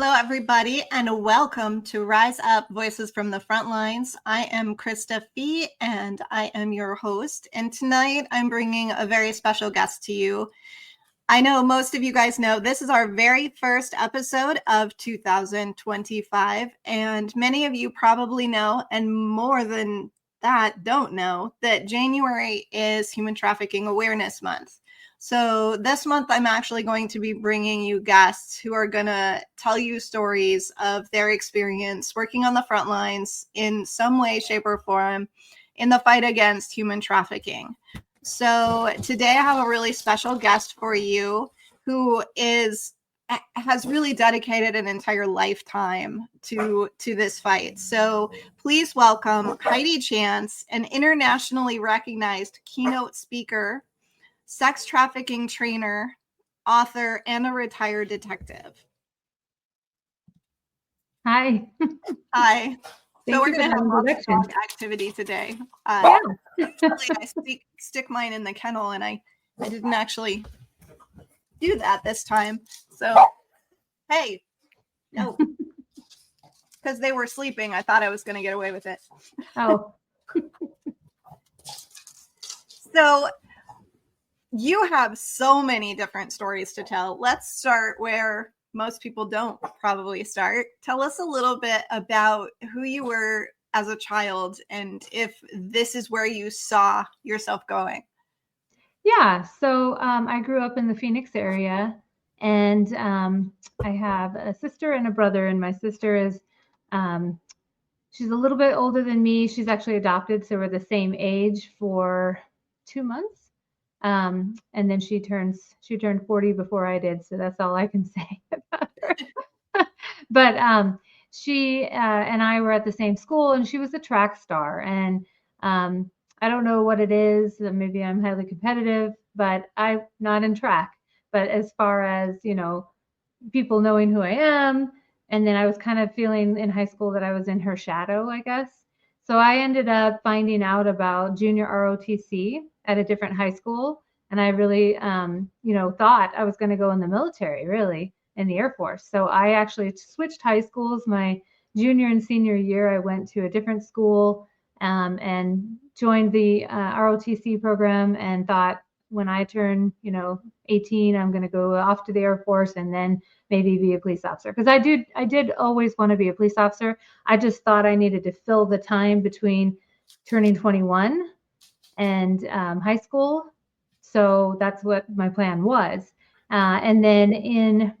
Hello, everybody, and welcome to RISEUP Voices from the Front Lines. I am Krista Fee, and I am your host. And tonight, I'm bringing a very special guest to you. I know most of you guys know this is our very first episode of 2025, and many of you probably know, and more than that, don't know, that January is Human Trafficking Awareness Month. So this month, I'm actually going to be bringing you guests who are going to tell you stories of their experience working on the front lines in some way, shape, or form in the fight against human trafficking. So today I have a really special guest for you who has really dedicated an entire lifetime to this fight. So please welcome Heidi Chance, an internationally recognized keynote speaker, sex trafficking trainer, author, and a retired detective. Hi. Hi. So we're going to have lots of dog activity today. Actually, I stick mine in the kennel, and I didn't actually do that this time. So, hey, no. Because they were sleeping, I thought I was going to get away with it. Oh. So, you have so many different stories to tell. Let's start where most people don't probably start. Tell us a little bit about who you were as a child and if this is where you saw yourself going. Yeah, so I grew up in the Phoenix area, and I have a sister and a brother, and my sister is, she's a little bit older than me. She's actually adopted, so we're the same age for 2 months. And then she turned 40 before I did, so that's all I can say about her. But she and I were at the same school, and she was a track star. And I don't know what it is. Maybe I'm highly competitive, but I'm not in track. But as far as, people knowing who I am, and then I was kind of feeling in high school that I was in her shadow, I guess. So I ended up finding out about junior ROTC at a different high school. And I really, thought I was going to go in the military, really, in the Air Force. So I actually switched high schools. My junior and senior year, I went to a different school and joined the ROTC program, and thought when I turn, 18, I'm going to go off to the Air Force and then maybe be a police officer. Because I did always want to be a police officer. I just thought I needed to fill the time between turning 21 and high school. So that's what my plan was. And then and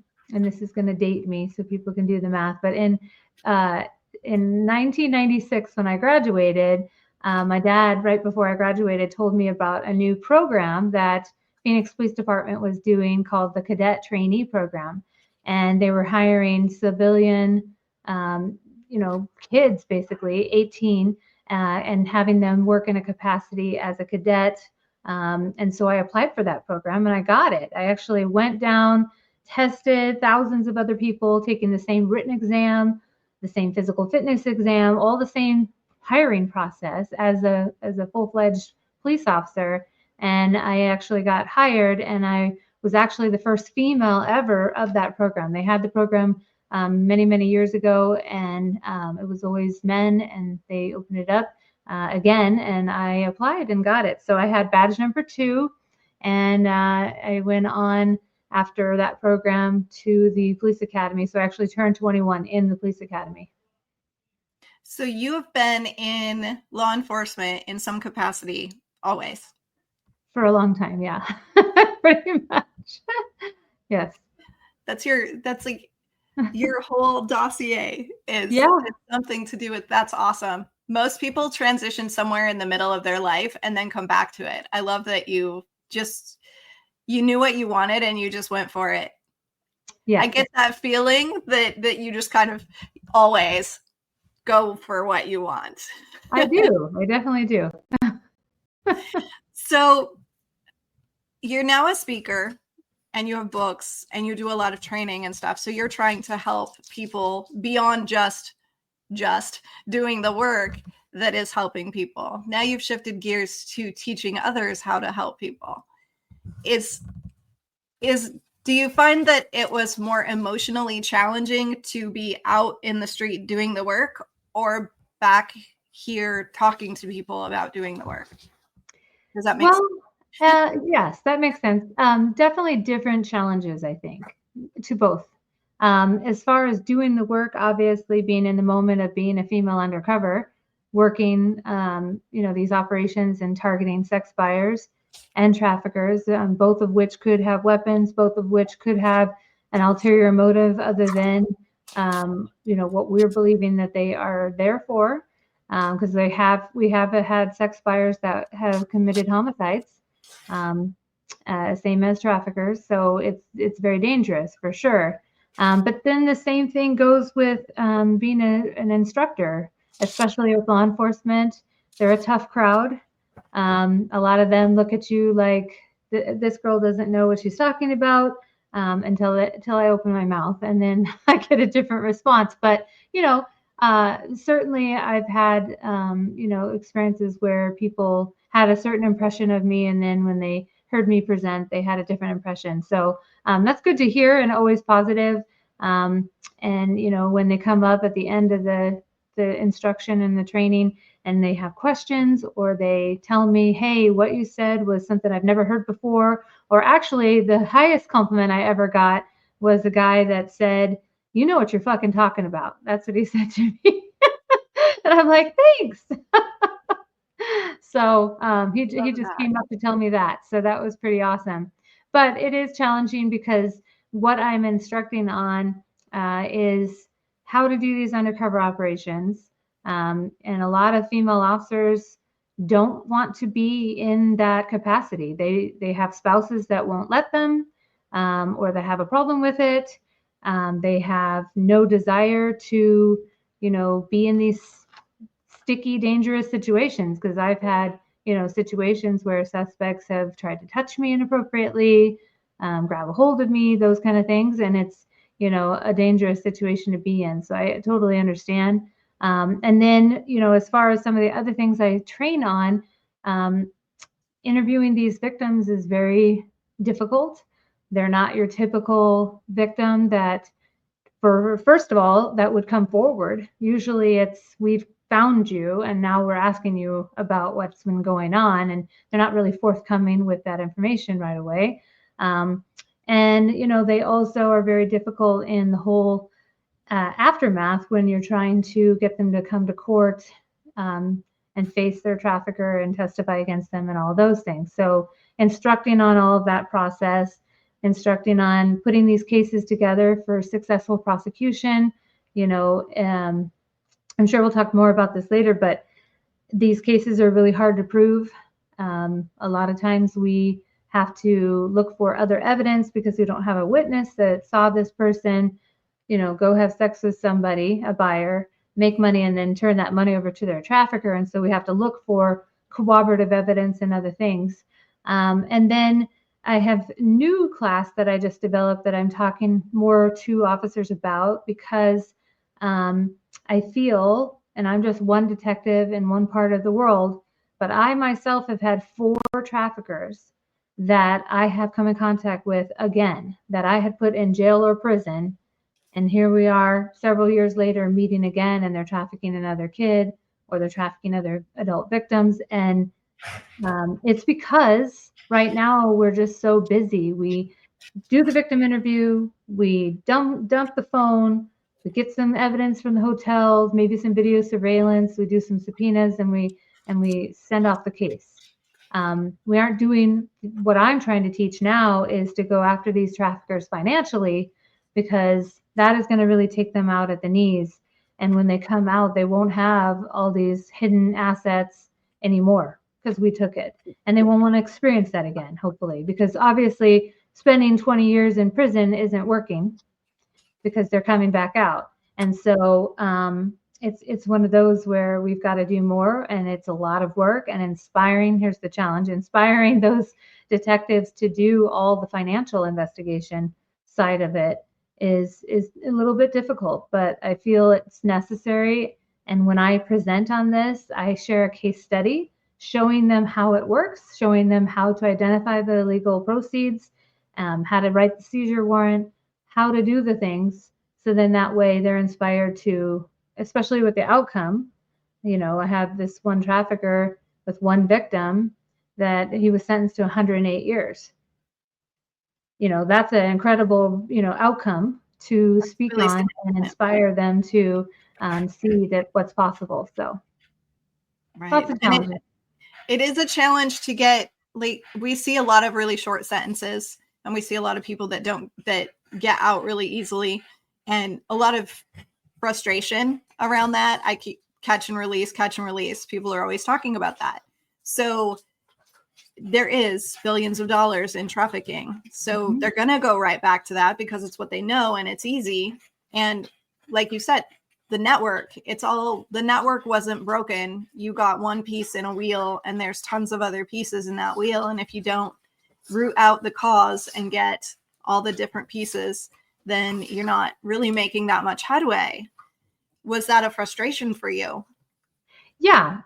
this is going to date me so people can do the math, but in 1996, when I graduated, my dad, right before I graduated, told me about a new program that Phoenix Police Department was doing called the Cadet Trainee Program. And they were hiring civilian, kids, basically 18, and having them work in a capacity as a cadet. And so I applied for that program, and I got it. I actually went down, tested thousands of other people taking the same written exam, the same physical fitness exam, all the same hiring process as a full-fledged police officer. And I actually got hired, and I was actually the first female ever of that program. They had the program many, many years ago, and it was always men, and they opened it up again, and I applied and got it. So I had badge number 2, and I went on after that program to the police academy. So I actually turned 21 in the police academy. So you have been in law enforcement in some capacity always? For a long time, yeah. Pretty much. Yes. That's like your whole dossier is something to do with. That's awesome. Most people transition somewhere in the middle of their life and then come back to it. I love that you knew what you wanted and you just went for it. Yeah. I get that feeling that you just kind of always go for what you want. I do. I definitely do. So you're now a speaker, and you have books, and you do a lot of training and stuff. So you're trying to help people beyond just doing the work that is helping people. Now you've shifted gears to teaching others how to help people. Do Do you find that it was more emotionally challenging to be out in the street doing the work, or back here talking to people about doing the work? Does that make sense? Yes, that makes sense. Definitely different challenges, I think, to both. As far as doing the work, obviously being in the moment of being a female undercover, working, these operations and targeting sex buyers and traffickers, both of which could have weapons, both of which could have an ulterior motive other than, what we're believing that they are there for. Because we have had sex buyers that have committed homicides, same as traffickers. So it's very dangerous for sure. But then the same thing goes with being an instructor, especially with law enforcement. They're a tough crowd. A lot of them look at you like this girl doesn't know what she's talking about until I open my mouth, and then I get a different response. But certainly I've had experiences where people had a certain impression of me, and then when they heard me present, they had a different impression. So that's good to hear and always positive. And when they come up at the end of the instruction and the training and they have questions, or they tell me, hey, what you said was something I've never heard before, or actually the highest compliment I ever got was a guy that said, you know what you're fucking talking about. That's what he said to me. And I'm like, thanks. So he just came up to tell me that. So that was pretty awesome. But it is challenging because what I'm instructing on is how to do these undercover operations. And a lot of female officers don't want to be in that capacity. They have spouses that won't let them, or they have a problem with it. They have no desire to, be in these sticky, dangerous situations, because I've had, situations where suspects have tried to touch me inappropriately, grab a hold of me, those kind of things. And it's, a dangerous situation to be in. So I totally understand. And then, as far as some of the other things I train on, interviewing these victims is very difficult. They're not your typical victim that, first of all, that would come forward. Usually it's, we've found you and now we're asking you about what's been going on, and they're not really forthcoming with that information right away. And they also are very difficult in the whole aftermath when you're trying to get them to come to court and face their trafficker and testify against them and all those things. So instructing on all of that process, instructing on putting these cases together for successful prosecution. I'm sure we'll talk more about this later, but these cases are really hard to prove. A lot of times we have to look for other evidence because we don't have a witness that saw this person, go have sex with somebody, a buyer, make money, and then turn that money over to their trafficker. And so we have to look for corroborative evidence and other things. And then I have new class that I just developed that I'm talking more to officers about, because I feel, and I'm just one detective in one part of the world, but I myself have had 4 traffickers that I have come in contact with again, that I had put in jail or prison. And here we are several years later meeting again, and they're trafficking another kid, or they're trafficking other adult victims. And it's because right now we're just so busy. We do the victim interview, we dump the phone, we get some evidence from the hotels, maybe some video surveillance, we do some subpoenas, and we send off the case. We aren't doing what I'm trying to teach now, is to go after these traffickers financially, because that is going to really take them out at the knees. And when they come out, they won't have all these hidden assets anymore, because we took it. And they won't want to experience that again, hopefully, because obviously spending 20 years in prison isn't working, because they're coming back out. And so it's one of those where we've got to do more, and it's a lot of work. And inspiring, here's the challenge, inspiring those detectives to do all the financial investigation side of it is a little bit difficult, but I feel it's necessary. And when I present on this, I share a case study showing them how it works, showing them how to identify the illegal proceeds, how to write the seizure warrant, how to do the things. So then that way they're inspired to, especially with the outcome. I have this one trafficker with one victim that he was sentenced to 108 years. That's an incredible, outcome to speak Really on and inspire them to see that what's possible. So lots of challenges. It is a challenge to get, like, we see a lot of really short sentences, and we see a lot of people that get out really easily, and a lot of frustration around that. I keep catch and release. People are always talking about that. So there is billions of dollars in trafficking. So they're going to go right back to that because it's what they know and it's easy. And like you said, the network wasn't broken. You got one piece in a wheel and there's tons of other pieces in that wheel. And if you don't root out the cause and get all the different pieces, then you're not really making that much headway. Was that a frustration for you? Yeah.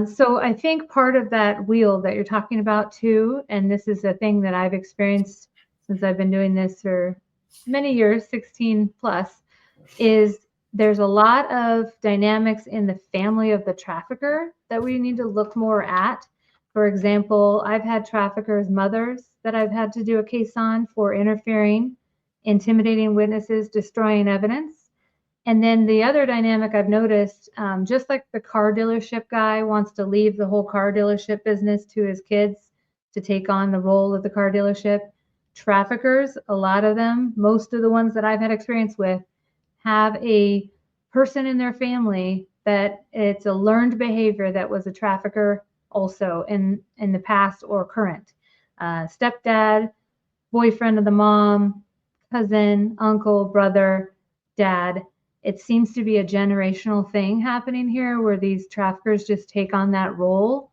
So I think part of that wheel that you're talking about too, and this is a thing that I've experienced since I've been doing this for many years, 16 plus, is there's a lot of dynamics in the family of the trafficker that we need to look more at. For example, I've had traffickers' mothers that I've had to do a case on for interfering, intimidating witnesses, destroying evidence. And then the other dynamic I've noticed, just like the car dealership guy wants to leave the whole car dealership business to his kids to take on the role of the car dealership, traffickers, a lot of them, most of the ones that I've had experience with, have a person in their family that it's a learned behavior that was a trafficker also in the past or current. Stepdad, boyfriend of the mom, cousin, uncle, brother, dad. It seems to be a generational thing happening here where these traffickers just take on that role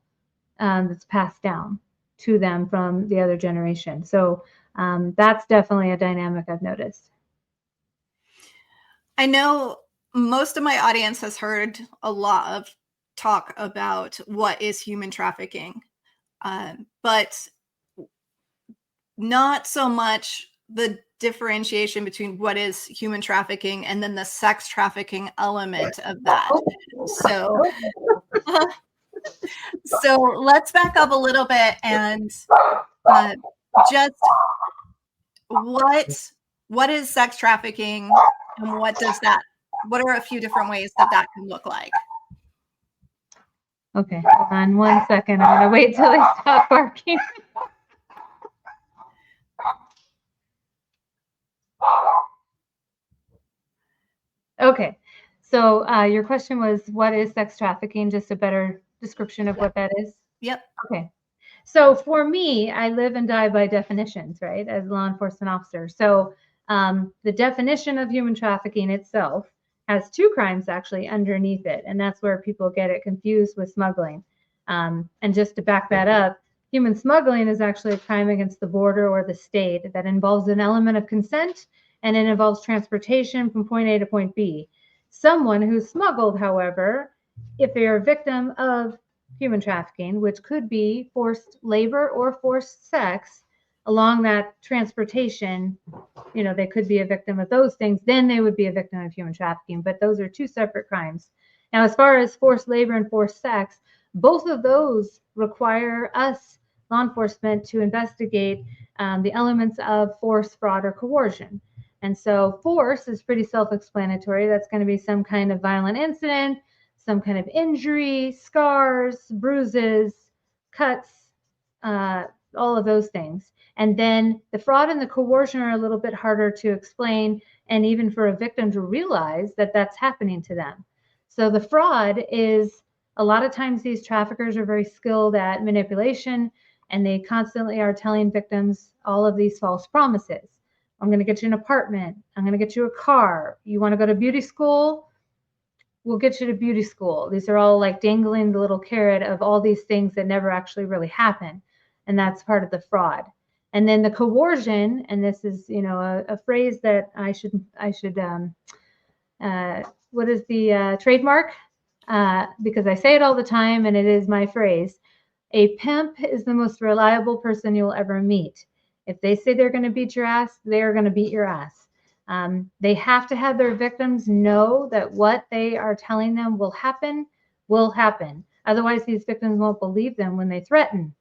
that's passed down to them from the other generation. So that's definitely a dynamic I've noticed. I know most of my audience has heard a lot of talk about what is human trafficking, but not so much the differentiation between what is human trafficking and then the sex trafficking element of that. So let's back up a little bit and just what is sex trafficking and what are a few different ways that can look like? Okay, hold on 1 second. I'm gonna wait till they stop barking. Okay, so your question was, what is sex trafficking? Just a better description of what that is? Yep. Okay. So for me, I live and die by definitions, right, as a law enforcement officer. So the definition of human trafficking itself has two crimes actually underneath it, and that's where people get it confused with smuggling. And just to back that up, human smuggling is actually a crime against the border or the state that involves an element of consent, and it involves transportation from point A to point B. Someone who's smuggled, however, if they are a victim of human trafficking, which could be forced labor or forced sex along that transportation, they could be a victim of those things, then they would be a victim of human trafficking. But those are two separate crimes. Now, as far as forced labor and forced sex, both of those require us, law enforcement, to investigate the elements of force, fraud, or coercion. And so force is pretty self-explanatory. That's going to be some kind of violent incident, some kind of injury, scars, bruises, cuts, all of those things. And then the fraud and the coercion are a little bit harder to explain, and even for a victim to realize that that's happening to them. So the fraud is, a lot of times these traffickers are very skilled at manipulation, and they constantly are telling victims all of these false promises. I'm going to get you an apartment. I'm going to get you a car. You want to go to beauty school? We'll get you to beauty school. These are all like dangling the little carrot of all these things that never actually really happen. And that's part of the fraud. And then the coercion, and this is, a phrase that I should what is the trademark? Because I say it all the time and it is my phrase. A pimp is the most reliable person you'll ever meet. If they say they're going to beat your ass, they're going to beat your ass. They have to have their victims know that what they are telling them will happen. Otherwise, these victims won't believe them when they threaten.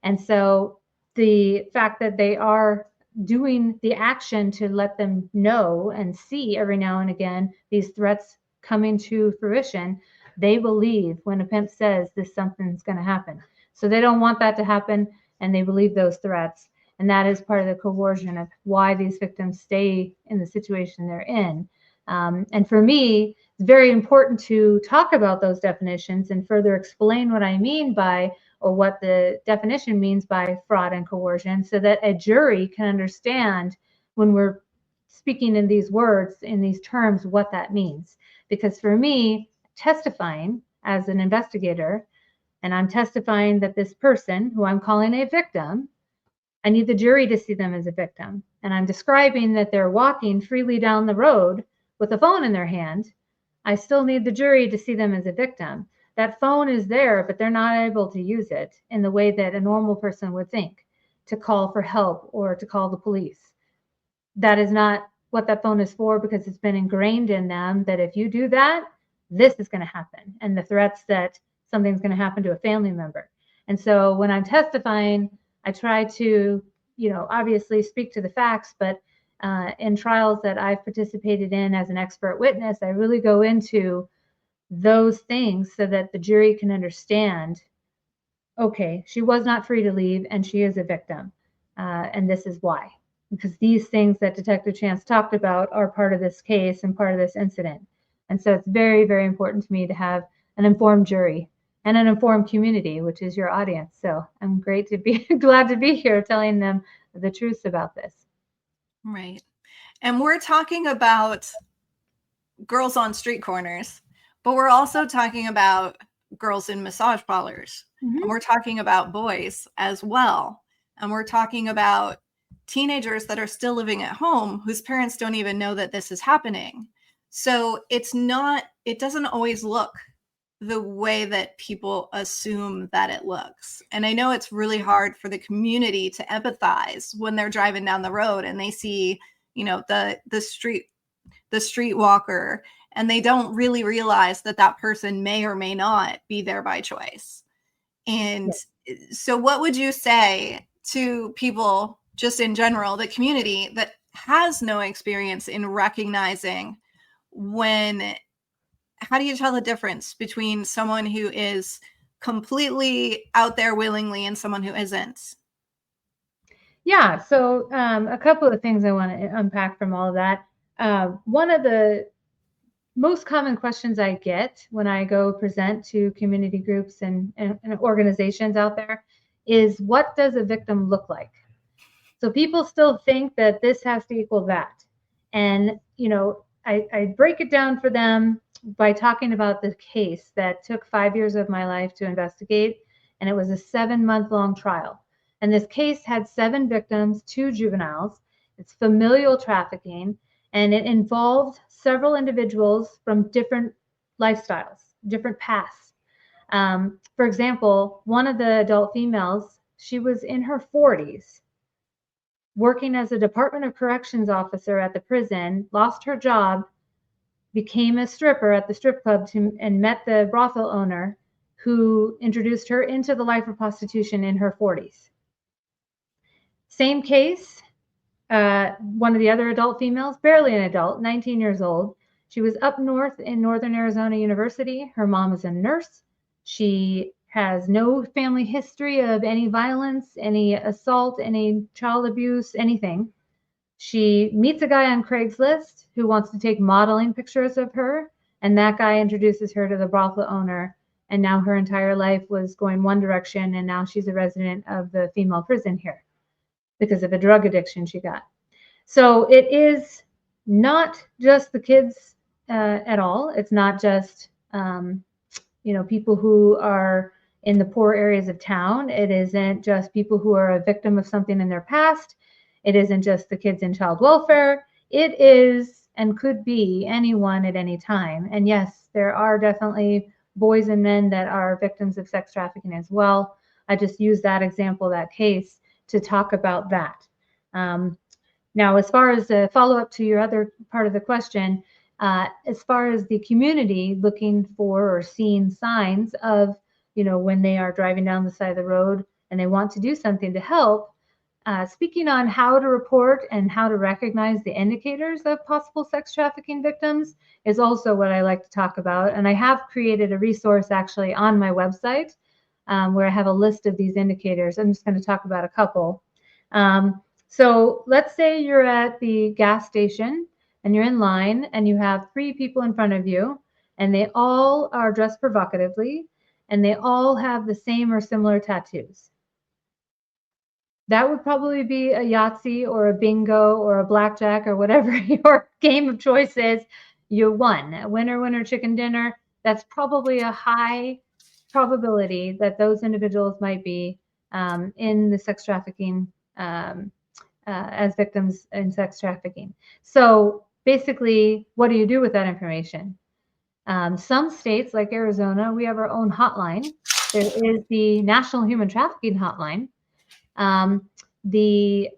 And so the fact that they are doing the action to let them know and see every now and again these threats coming to fruition, they believe when a pimp says this, something's going to happen. So they don't want that to happen, and they believe those threats. And that is part of the coercion of why these victims stay in the situation they're in. And for me, it's very important to talk about those definitions and further explain what I mean by, or what the definition means by, fraud and coercion, so that a jury can understand when we're speaking in these words, in these terms, what that means. Because for me, testifying as an investigator, and I'm testifying that this person who I'm calling a victim, I need the jury to see them as a victim. And I'm describing that they're walking freely down the road with a phone in their hand. I still need the jury to see them as a victim. That phone is there, but they're not able to use it in the way that a normal person would think, to call for help or to call the police. That is not what that phone is for, because it's been ingrained in them that if you do that, this is going to happen. And the threats that something's going to happen to a family member. And so when I'm testifying, I try to, obviously speak to the facts, but in trials that I've participated in as an expert witness, I really go into those things so that the jury can understand, okay, she was not free to leave and she is a victim. And this is why. Because these things that Detective Chance talked about are part of this case and part of this incident. And so it's very, very important to me to have an informed jury and an informed community, which is your audience. So I'm glad to be here telling them the truth about this. Right. And we're talking about girls on street corners, but we're also talking about girls in massage parlors. Mm-hmm. And we're talking about boys as well. And we're talking about teenagers that are still living at home whose parents don't even know that this is happening. So it doesn't always look the way that people assume that it looks. And I know it's really hard for the community to empathize when they're driving down the road and they see, the streetwalker, and they don't really realize that person may or may not be there by choice. And so what would you say to people just in general, the community that has no experience in recognizing how do you tell the difference between someone who is completely out there willingly and someone who isn't? Yeah, so a couple of things I want to unpack from all of that. One of the most common questions I get when I go present to community groups and organizations out there is, what does a victim look like? So people still think that this has to equal that. And, I break it down for them by talking about the case that took 5 years of my life to investigate, and it was a 7-month-long trial. And this case had 7 victims, 2 juveniles. It's familial trafficking, and it involved several individuals from different lifestyles, different paths. For example, one of the adult females, she was in her 40s, working as a Department of Corrections officer at the prison, lost her job, became a stripper at the strip club and met the brothel owner, who introduced her into the life of prostitution in her 40s. Same case, one of the other adult females, barely an adult, 19 years old. She was up north in Northern Arizona University. Her mom is a nurse. She has no family history of any violence, any assault, any child abuse, anything. She meets a guy on Craigslist who wants to take modeling pictures of her, and that guy introduces her to the brothel owner, and now her entire life was going one direction, and now she's a resident of the female prison here because of a drug addiction she got. So it is not just the kids at all. It's not just people who are in the poor areas of town. It isn't just people who are a victim of something in their past. It isn't just the kids in child welfare. It is and could be anyone at any time. And yes, there are definitely boys and men that are victims of sex trafficking as well. I just use that example, that case, to talk about that. Now, as far as the follow-up to your other part of the question, as far as the community looking for or seeing signs of, when they are driving down the side of the road and they want to do something to help, speaking on how to report and how to recognize the indicators of possible sex trafficking victims is also what I like to talk about. And I have created a resource actually on my website where I have a list of these indicators. I'm just going to talk about a couple. So let's say you're at the gas station and you're in line and you have 3 people in front of you and they all are dressed provocatively and they all have the same or similar tattoos. That would probably be a Yahtzee or a bingo or a blackjack or whatever your game of choice is. You won. Winner, winner, chicken dinner. That's probably a high probability that those individuals might be in the sex trafficking as victims in sex trafficking. So basically, what do you do with that information? Some states like Arizona, we have our own hotline. There is the National Human Trafficking Hotline. The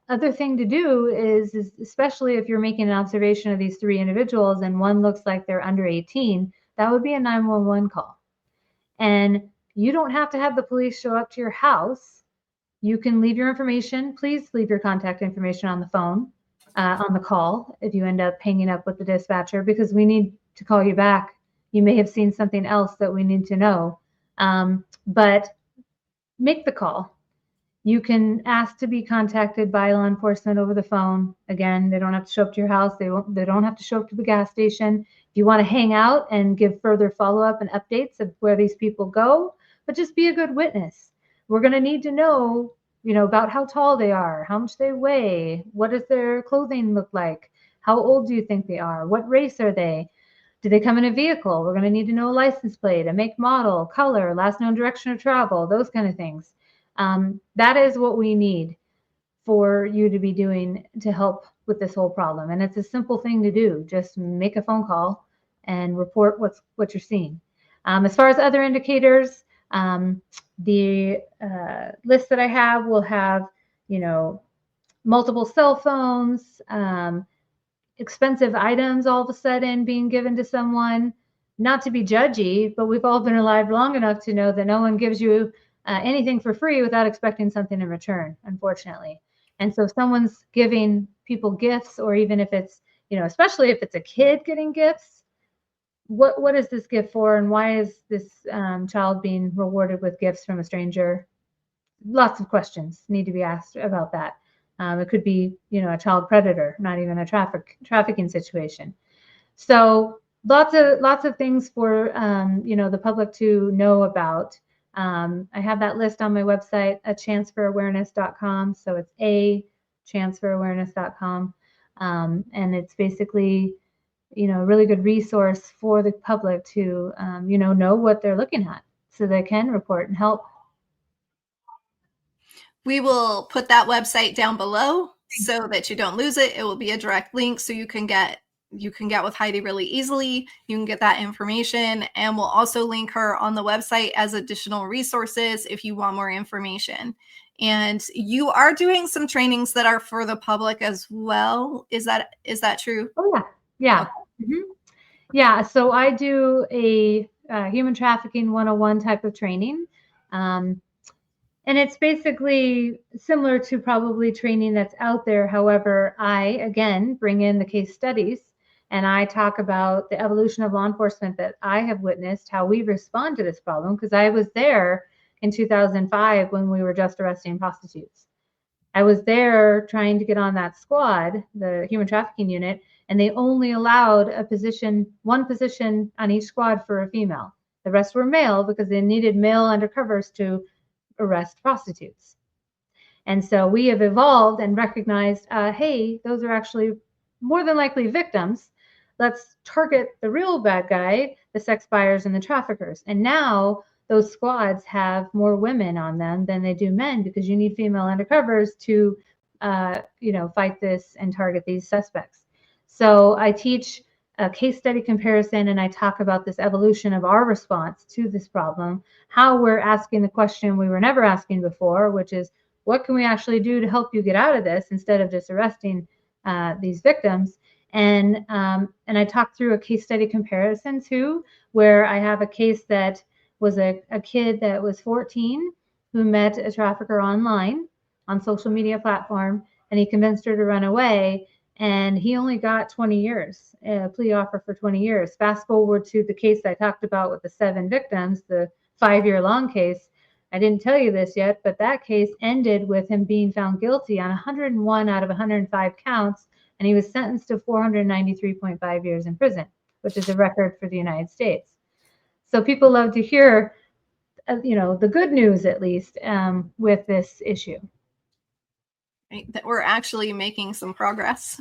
other thing to do is especially if you're making an observation of these 3 individuals and one looks like they're under 18, that would be a 911 call. And you don't have to have the police show up to your house. You can leave your information. Please leave your contact information on the phone, on the call, if you end up hanging up with the dispatcher, because we need to call you back. You may have seen something else that we need to know. But make the call. You can ask to be contacted by law enforcement over the phone. Again, they don't have to show up to your house. They don't have to show up to the gas station. If you want to hang out and give further follow-up and updates of where these people go, but just be a good witness. We're going to need to know, about how tall they are, how much they weigh, what does their clothing look like, how old do you think they are, what race are they, do they come in a vehicle? We're going to need to know a license plate, a make, model, color, last known direction of travel, those kind of things. That is what we need for you to be doing to help with this whole problem. And it's a simple thing to do. Just make a phone call and report what you're seeing. As far as other indicators, the list that I have will have, multiple cell phones, expensive items all of a sudden being given to someone. Not to be judgy, but we've all been alive long enough to know that no one gives you anything for free without expecting something in return, unfortunately. And so if someone's giving people gifts, or even if it's, especially if it's a kid getting gifts, what is this gift for, and why is this child being rewarded with gifts from a stranger? Lots of questions need to be asked about that. It could be, a child predator, not even a trafficking situation. So lots of things for the public to know about. I have that list on my website, achanceforawareness.com. So it's achanceforawareness.com. And it's basically, a really good resource for the public to, know what they're looking at so they can report and help. We will put that website down below so that you don't lose it. It will be a direct link so you can get with Heidi really easily. You can get that information, and we'll also link her on the website as additional resources if you want more information. And you are doing some trainings that are for the public as well. Is that true? Oh yeah. Okay. Mm-hmm. Yeah. So I do a human trafficking 101 type of training. And it's basically similar to probably training that's out there. However, I, again, bring in the case studies and I talk about the evolution of law enforcement that I have witnessed, how we respond to this problem, because I was there in 2005 when we were just arresting prostitutes. I was there trying to get on that squad, the human trafficking unit, and they only allowed one position on each squad for a female. The rest were male because they needed male undercovers to arrest prostitutes. And so we have evolved and recognized, hey, those are actually more than likely victims. Let's target the real bad guy, the sex buyers and the traffickers. And now those squads have more women on them than they do men, because you need female undercovers to, fight this and target these suspects. So I teach a case study comparison, and I talk about this evolution of our response to this problem, how we're asking the question we were never asking before, which is, what can we actually do to help you get out of this instead of just arresting these victims? And I talked through a case study comparison too, where I have a case that was a kid that was 14 who met a trafficker online on social media platform, and he convinced her to run away. And he only got 20 years, a plea offer for 20 years. Fast forward to the case I talked about with the 7 victims, the 5-year-long case. I didn't tell you this yet, but that case ended with him being found guilty on 101 out of 105 counts, and he was sentenced to 493.5 years in prison, which is a record for the United States. So people love to hear, the good news, at least, with this issue. Right, that we're actually making some progress.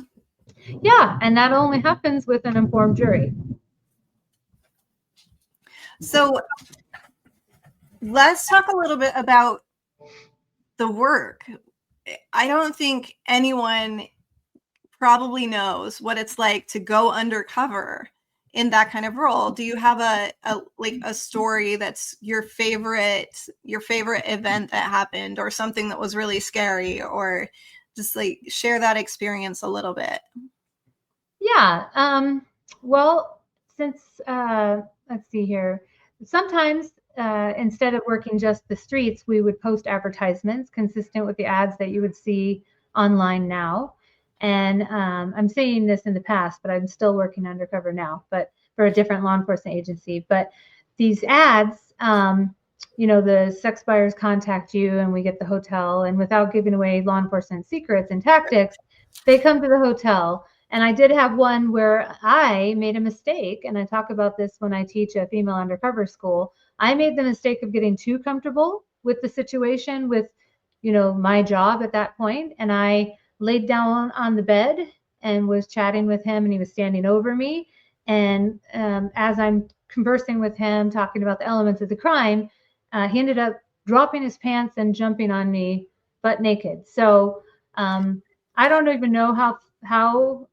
Yeah, and that only happens with an informed jury. So let's talk a little bit about the work. I don't think anyone probably knows what it's like to go undercover in that kind of role. Do you have a story that's your favorite event that happened, or something that was really scary, or just like share that experience a little bit? Yeah. Well, since let's see here, sometimes instead of working just the streets, we would post advertisements consistent with the ads that you would see online now. And I'm saying this in the past, but I'm still working undercover now, but for a different law enforcement agency. But these ads, the sex buyers contact you, and we get the hotel, and without giving away law enforcement secrets and tactics, they come to the hotel. And I did have one where I made a mistake, and I talk about this when I teach a female undercover school. I made the mistake of getting too comfortable with the situation, with, my job at that point, and I laid down on the bed and was chatting with him, and he was standing over me. And as I'm conversing with him, talking about the elements of the crime, he ended up dropping his pants and jumping on me butt naked. So I don't even know how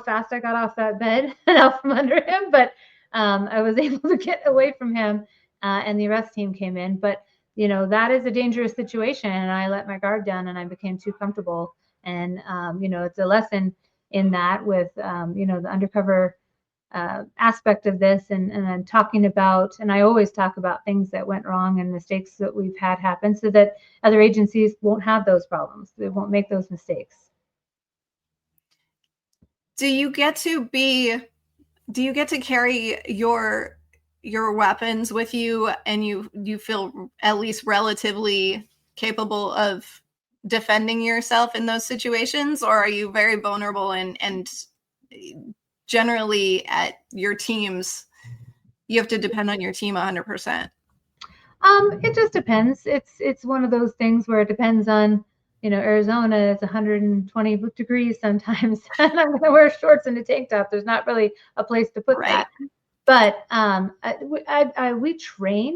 fast I got off that bed and out from under him, but I was able to get away from him, and the arrest team came in. But that is a dangerous situation, and I let my guard down, and I became too comfortable. And it's a lesson in that with the undercover aspect of this, and I'm talking about, and I always talk about things that went wrong and mistakes that we've had happen, so that other agencies won't have those problems. They won't make those mistakes. Do you get to carry your weapons with you, and you feel at least relatively capable of defending yourself in those situations, or are you very vulnerable and generally at your teams you have to depend on your team 100%? It just depends. It's one of those things where it depends on, Arizona is 120 degrees sometimes, and I'm going to wear shorts and a tank top. There's not really a place to put that. But we train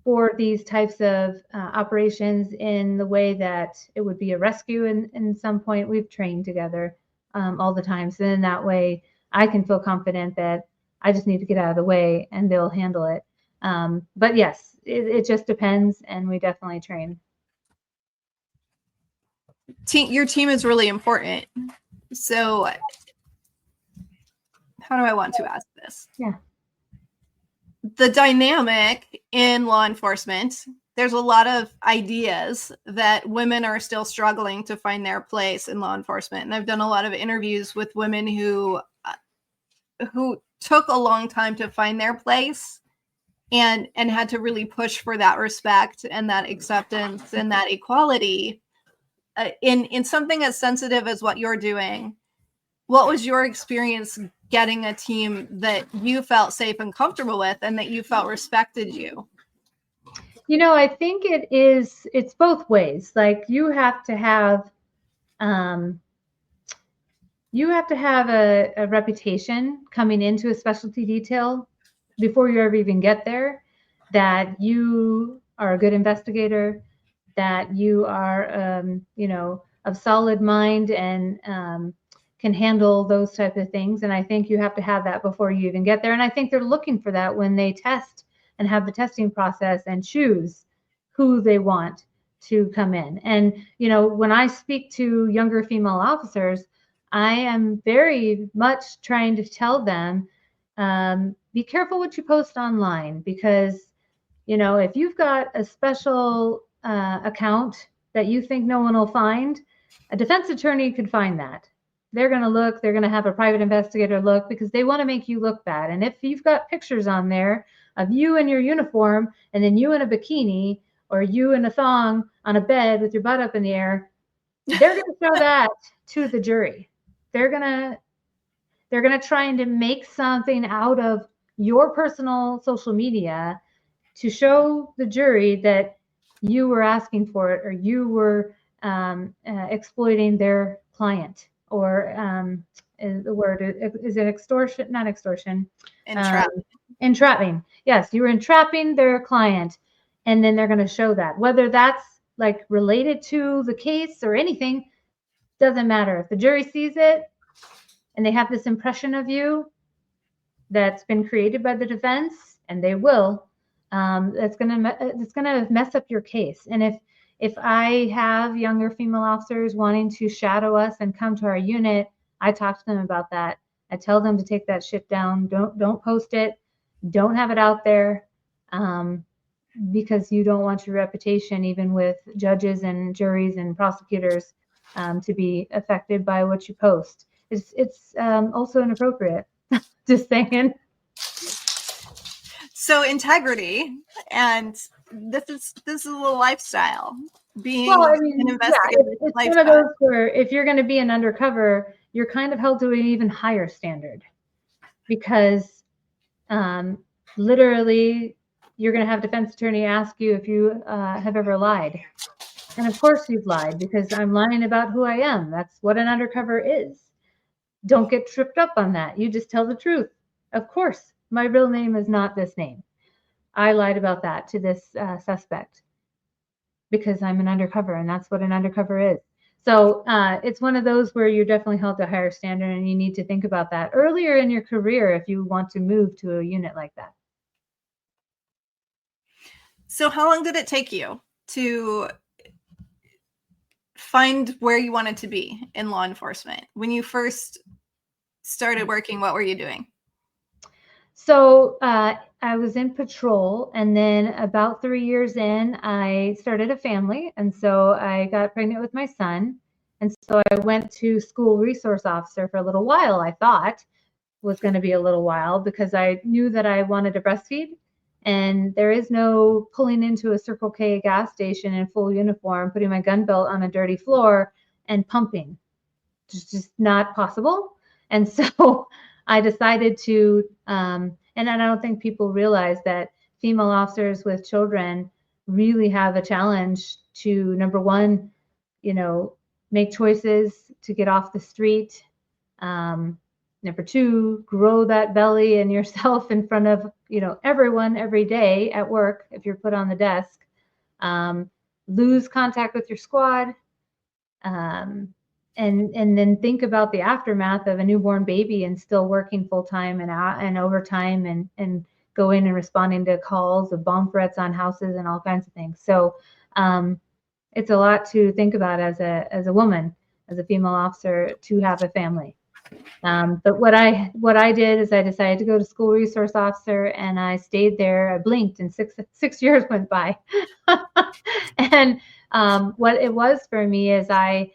for these types of operations in the way that it would be a rescue. In some point, we've trained together all the time. So in that way, I can feel confident that I just need to get out of the way and they'll handle it. But yes, it just depends, and we definitely train. Your team is really important. So how do I want to ask this? Yeah. The dynamic in law enforcement, there's a lot of ideas that women are still struggling to find their place in law enforcement. And I've done a lot of interviews with women who took a long time to find their place and had to really push for that respect and that acceptance and that equality in something as sensitive as what you're doing. What was your experience getting a team that you felt safe and comfortable with, and that you felt respected you? I think it's both ways. Like you have to have a reputation coming into a specialty detail before you ever even get there, that you are a good investigator, that you are, of solid mind and can handle those type of things. And I think you have to have that before you even get there. And I think they're looking for that when they test and have the testing process and choose who they want to come in. And, when I speak to younger female officers, I am very much trying to tell them, be careful what you post online, because, if you've got a special account that you think no one will find, a defense attorney could find that. They're going to look, they're going to have a private investigator look, because they want to make you look bad. And if you've got pictures on there of you in your uniform, and then you in a bikini, or you in a thong on a bed with your butt up in the air, they're going to show that to the jury. They're going to try to make something out of your personal social media to show the jury that you were asking for it, or you were exploiting their client, or the word is it extortion? Not extortion. Entrapping. Yes, you were entrapping their client, and then they're going to show that. Whether that's like related to the case or anything, doesn't matter. If the jury sees it and they have this impression of you that's been created by the defense, and they will, it's gonna mess up your case. And if I have younger female officers wanting to shadow us and come to our unit, I talk to them about that. I tell them to take that shit down. Don't post it. Don't have it out there, because you don't want your reputation, even with judges and juries and prosecutors, to be affected by what you post. It's also inappropriate. Just saying. So integrity, and this is a little lifestyle. Being an investigator, it's one of those where if you're going to be an undercover, you're kind of held to an even higher standard, because literally you're going to have defense attorney ask you if you have ever lied. And of course you've lied, because I'm lying about who I am. That's what an undercover is. Don't get tripped up on that. You just tell the truth. Of course, my real name is not this name. I lied about that to this suspect because I'm an undercover, and that's what an undercover is. So it's one of those where you're definitely held to a higher standard, and you need to think about that earlier in your career if you want to move to a unit like that. So how long did it take you to find where you wanted to be in law enforcement? When you first started working, what were you doing? So I was in patrol, and then about 3 years in, I started a family. And so I got pregnant with my son. And so I went to school resource officer for a little while. I thought was going to be a little while, because I knew that I wanted to breastfeed. And there is no pulling into a Circle K gas station in full uniform, putting my gun belt on a dirty floor and pumping. It's just not possible. And so I decided to, and I don't think people realize that female officers with children really have a challenge to, number one, make choices to get off the street. Number two, grow that belly and yourself in front of, everyone every day at work if you're put on the desk. Lose contact with your squad. And then think about the aftermath of a newborn baby and still working full time and overtime and going and responding to calls of bomb threats on houses and all kinds of things. So it's a lot to think about as a woman, as a female officer, to have a family. But what I did is I decided to go to school resource officer, and I stayed there. I blinked and six years went by. And what it was for me is I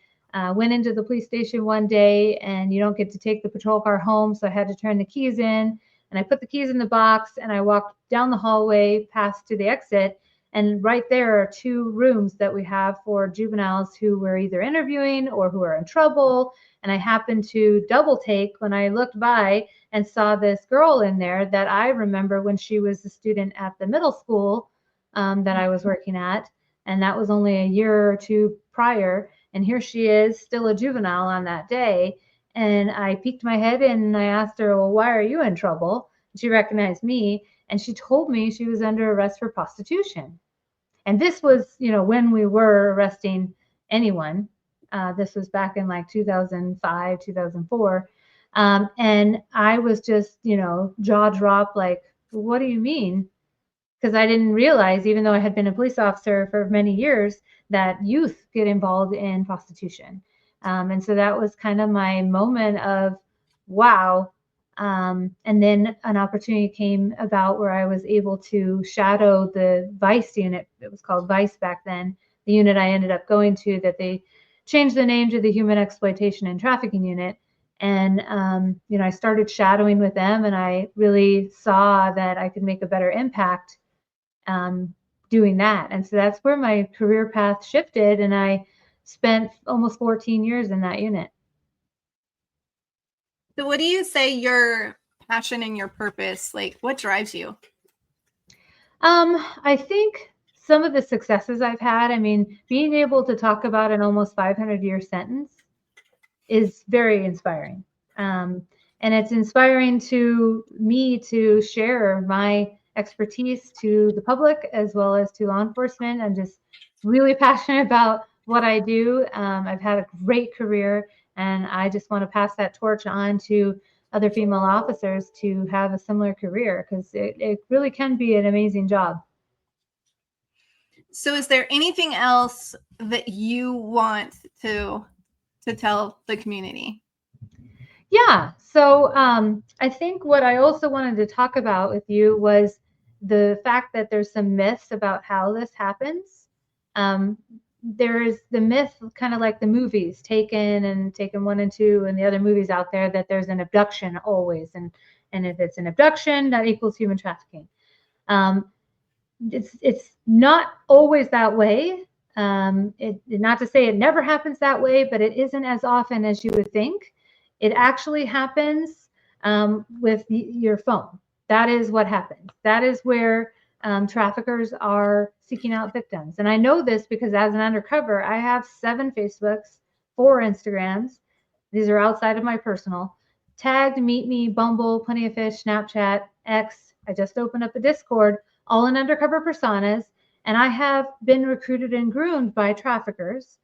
went into the police station one day, and you don't get to take the patrol car home. So I had to turn the keys in, and I put the keys in the box, and I walked down the hallway past to the exit. And right there are 2 rooms that we have for juveniles who were either interviewing or who are in trouble. And I happened to double take when I looked by and saw this girl in there that I remember when she was a student at the middle school that I was working at. And that was only a year or 2 prior. And here she is, still a juvenile on that day. And I peeked my head in and I asked her, well, why are you in trouble? She recognized me, and she told me she was under arrest for prostitution. And this was, when we were arresting anyone. This was back in like 2005, 2004. And I was just, jaw dropped, like, what do you mean? Because I didn't realize, even though I had been a police officer for many years, that youth get involved in prostitution. And so that was kind of my moment of, wow. And then an opportunity came about where I was able to shadow the Vice unit. It was called Vice back then, the unit I ended up going to, that they changed the name to the Human Exploitation and Trafficking Unit. And, I started shadowing with them, and I really saw that I could make a better impact doing that. And so that's where my career path shifted, and I spent almost 14 years in that unit. So what do you say your passion and your purpose, like what drives you? I think some of the successes I've had, being able to talk about an almost 500-year sentence is very inspiring. And it's inspiring to me to share my expertise to the public as well as to law enforcement. I'm just really passionate about what I do. I've had a great career, and I just want to pass that torch on to other female officers to have a similar career, because it really can be an amazing job. So is there anything else that you want to tell the community? Yeah. So I think what I also wanted to talk about with you was the fact that there's some myths about how this happens. There is the myth, kind of like the movies, Taken 1 and 2, and the other movies out there, that there's an abduction always, and if it's an abduction, that equals human trafficking. It's not always that way. Not to say it never happens that way, but it isn't as often as you would think. It actually happens with your phone. That is what happens. That is where traffickers are seeking out victims. And I know this because as an undercover, I have 7 Facebooks, 4 Instagrams. These are outside of my personal. Tagged, Meet Me, Bumble, Plenty of Fish, Snapchat, X. I just opened up a Discord, all in undercover personas. And I have been recruited and groomed by traffickers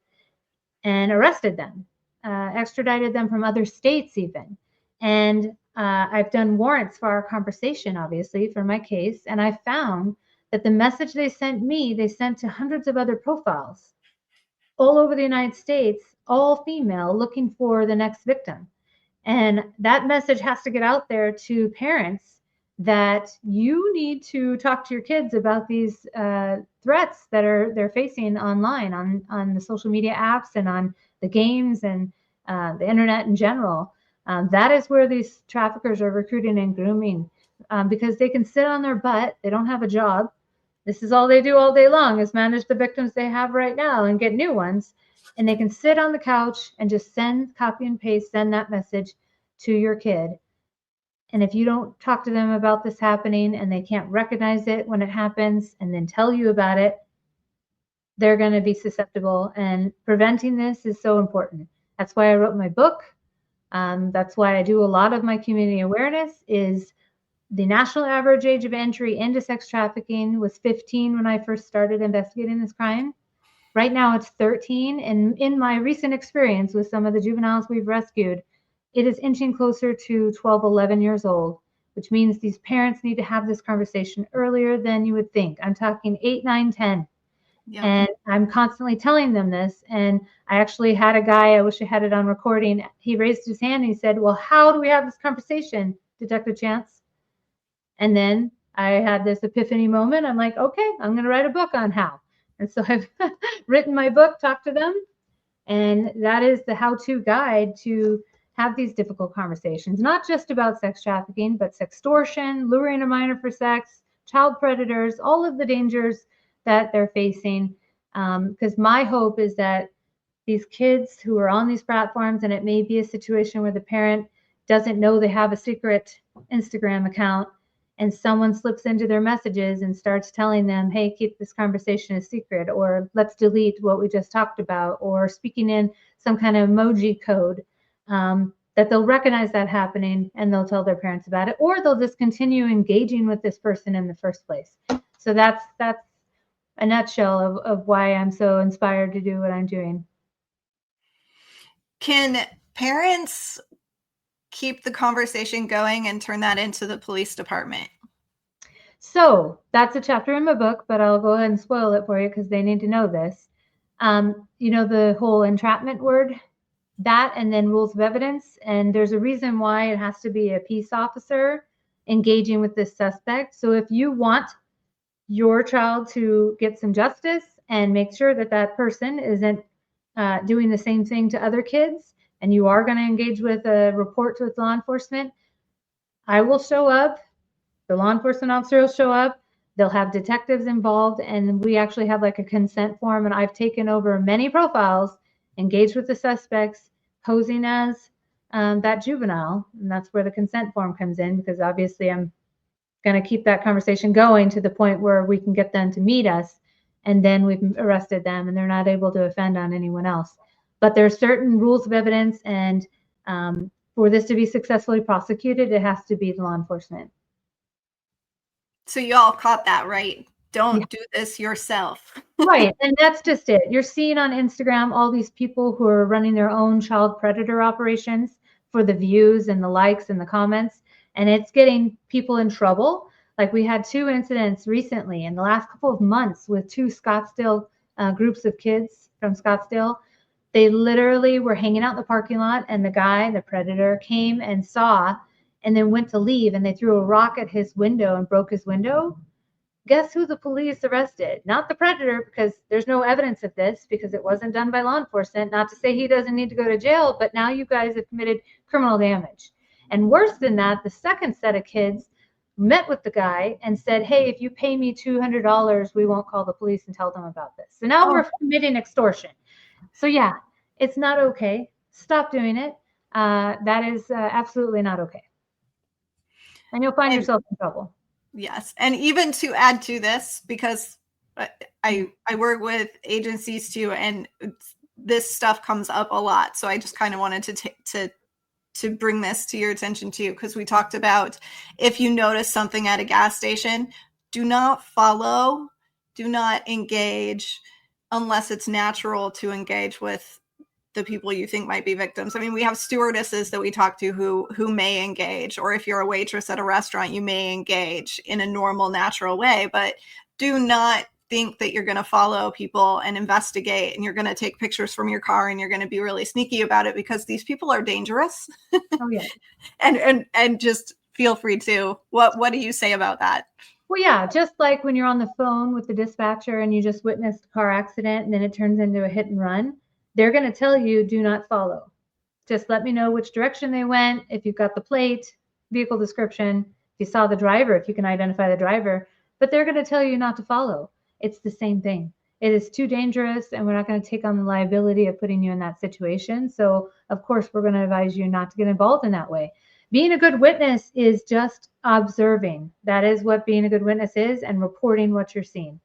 and arrested them. Extradited them from other states even. And I've done warrants for our conversation, obviously, for my case. And I found that the message they sent me, they sent to hundreds of other profiles all over the United States, all female, looking for the next victim. And that message has to get out there to parents that you need to talk to your kids about these threats that they're facing online, on the social media apps and on the games and the internet in general. That is where these traffickers are recruiting and grooming, because they can sit on their butt. They don't have a job. This is all they do all day long, is manage the victims they have right now and get new ones. And they can sit on the couch and just copy and paste, send that message to your kid. And if you don't talk to them about this happening, and they can't recognize it when it happens and then tell you about it, they're going to be susceptible. And preventing this is so important. That's why I wrote my book. That's why I do a lot of my community awareness. Is the national average age of entry into sex trafficking was 15 when I first started investigating this crime. Right now it's 13. And in my recent experience with some of the juveniles we've rescued, it is inching closer to 12, 11 years old, which means these parents need to have this conversation earlier than you would think. I'm talking 8, 9, 10. Yeah. And I'm constantly telling them this. And I actually had a guy, I wish I had it on recording. He raised his hand and he said, "Well, how do we have this conversation, Detective Chance?" And then I had this epiphany moment. I'm like, okay, I'm going to write a book on how. And so I've written my book, Talk to Them. And that is the how-to guide to have these difficult conversations, not just about sex trafficking, but sextortion, luring a minor for sex, child predators, all of the dangers that they're facing. Because my hope is that these kids who are on these platforms, and it may be a situation where the parent doesn't know they have a secret Instagram account, and someone slips into their messages and starts telling them, hey, keep this conversation a secret, or let's delete what we just talked about, or speaking in some kind of emoji code, that they'll recognize that happening and they'll tell their parents about it, or they'll just continue engaging with this person in the first place. So that's a nutshell of why I'm so inspired to do what I'm doing. Can parents keep the conversation going and turn that into the police department? So that's a chapter in my book, but I'll go ahead and spoil it for you because they need to know this. The whole entrapment word, that, and then rules of evidence. And there's a reason why it has to be a peace officer engaging with this suspect. So if you want your child to get some justice and make sure that that person isn't doing the same thing to other kids, and you are going to engage with a report with law enforcement, I will show up. The law enforcement officer will show up. They'll have detectives involved, and we actually have like a consent form. And I've taken over many profiles, engaged with the suspects, posing as that juvenile. And that's where the consent form comes in, because obviously I'm going to keep that conversation going to the point where we can get them to meet us, and then we've arrested them and they're not able to offend on anyone else. But there are certain rules of evidence, and for this to be successfully prosecuted, it has to be the law enforcement. So you all caught that, right? Don't do this yourself. Right. And that's just it. You're seeing on Instagram all these people who are running their own child predator operations for the views and the likes and the comments, and it's getting people in trouble. Like, we had 2 incidents recently in the last couple of months with 2 Scottsdale groups of kids from Scottsdale. They literally were hanging out in the parking lot, and the guy, the predator, came and saw and then went to leave, and they threw a rock at his window and broke his window. Guess who the police arrested? Not the predator, because there's no evidence of this, because it wasn't done by law enforcement. Not to say he doesn't need to go to jail, but now you guys have committed criminal damage. And worse than that, the second set of kids met with the guy and said, hey, if you pay me $200, we won't call the police and tell them about this. So now we're committing extortion. So yeah, it's not okay. Stop doing it. That is absolutely not okay. And you'll find yourself in trouble. Yes. And even to add to this, because I work with agencies too, and this stuff comes up a lot. So I just kind of wanted to bring this to your attention too, because we talked about, if you notice something at a gas station, do not follow, do not engage unless it's natural to engage with the people you think might be victims. I mean, we have stewardesses that we talk to who may engage, or if you're a waitress at a restaurant, you may engage in a normal, natural way, but do not think that you're going to follow people and investigate, and you're going to take pictures from your car, and you're going to be really sneaky about it, because these people are dangerous. Oh yeah. and just feel free to. What do you say about that? Well, yeah, just like when you're on the phone with the dispatcher and you just witnessed a car accident and then it turns into a hit and run, they're going to tell you, do not follow. Just let me know which direction they went. If you've got the plate, vehicle description, if you saw the driver, if you can identify the driver, but they're going to tell you not to follow. It's the same thing. It is too dangerous, and we're not going to take on the liability of putting you in that situation. So of course, we're going to advise you not to get involved in that way. Being a good witness is just observing. That is what being a good witness is, and reporting what you're seeing.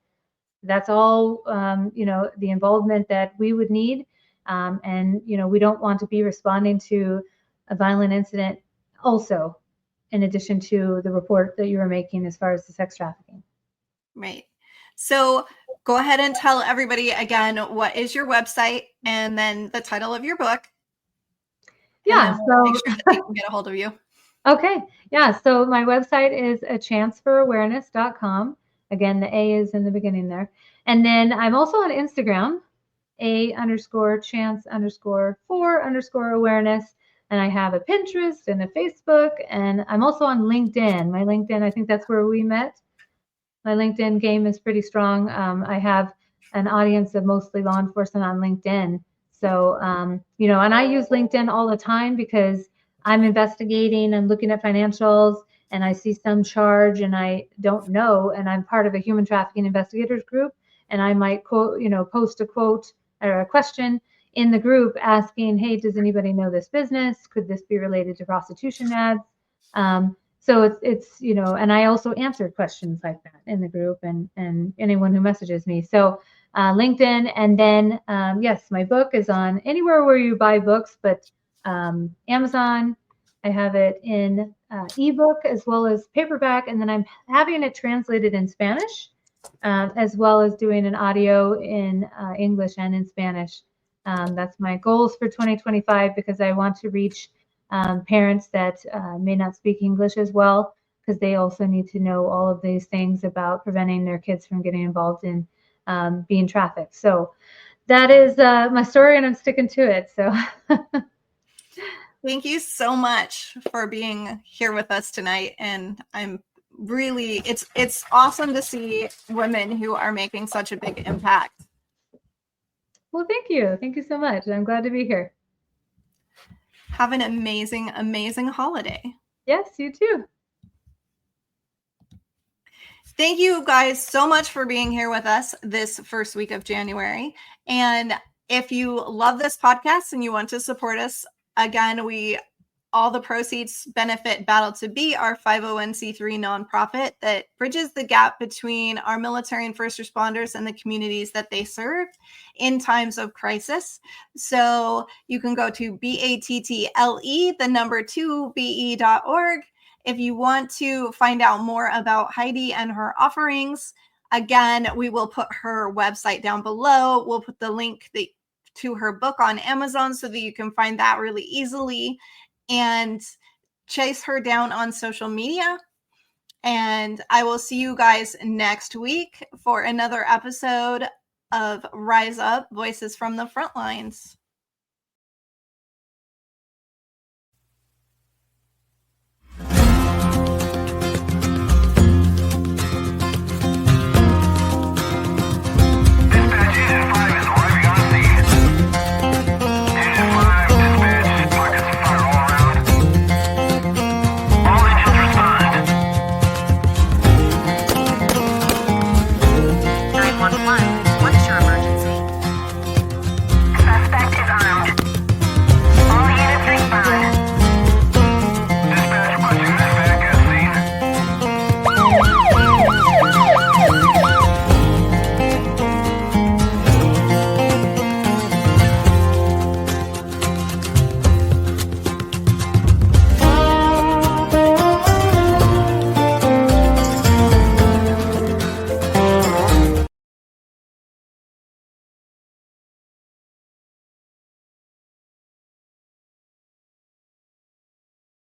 That's all, the involvement that we would need. And we don't want to be responding to a violent incident also, in addition to the report that you were making as far as the sex trafficking. Right. So go ahead and tell everybody again, what is your website, and then the title of your book. Yeah. So make sure that they can get a hold of you. Okay. Yeah. So my website is achancephorawareness.com. Again, the A is in the beginning there. And then I'm also on Instagram, A_chance_for_awareness. And I have a Pinterest and a Facebook, and I'm also on LinkedIn. My LinkedIn, I think that's where we met. My LinkedIn game is pretty strong. I have an audience of mostly law enforcement on LinkedIn. So, and I use LinkedIn all the time because I'm investigating and looking at financials, and I see some charge and I don't know, and I'm part of a human trafficking investigators group, and I might post a quote or a question in the group asking, hey, does anybody know this business? Could this be related to prostitution ads? So it's and I also answer questions like that in the group, and anyone who messages me. So LinkedIn, and then yes, my book is on anywhere where you buy books, but Amazon. I have it in ebook as well as paperback, and then I'm having it translated in Spanish, as well as doing an audio in English and in Spanish. That's my goals for 2025, because I want to reach parents that may not speak English as well, because they also need to know all of these things about preventing their kids from getting involved in being trafficked. So that is my story, and I'm sticking to it. So thank you so much for being here with us tonight. And I'm really, it's awesome to see women who are making such a big impact. well, thank you. Thank you so much. I'm glad to be here. Have an amazing, amazing holiday. Yes, you too. Thank you guys so much for being here with us this first week of January. And if you love this podcast and you want to support us, again, all the proceeds benefit Battle to Be, our 501c3 nonprofit that bridges the gap between our military and first responders and the communities that they serve in times of crisis. So you can go to battle2be.org. If you want to find out more about Heidi and her offerings, again, we will put her website down below. We'll put the link to her book on Amazon so that you can find that really easily. And chase her down on social media. And I will see you guys next week for another episode of Rise Up Voices from the Front Lines.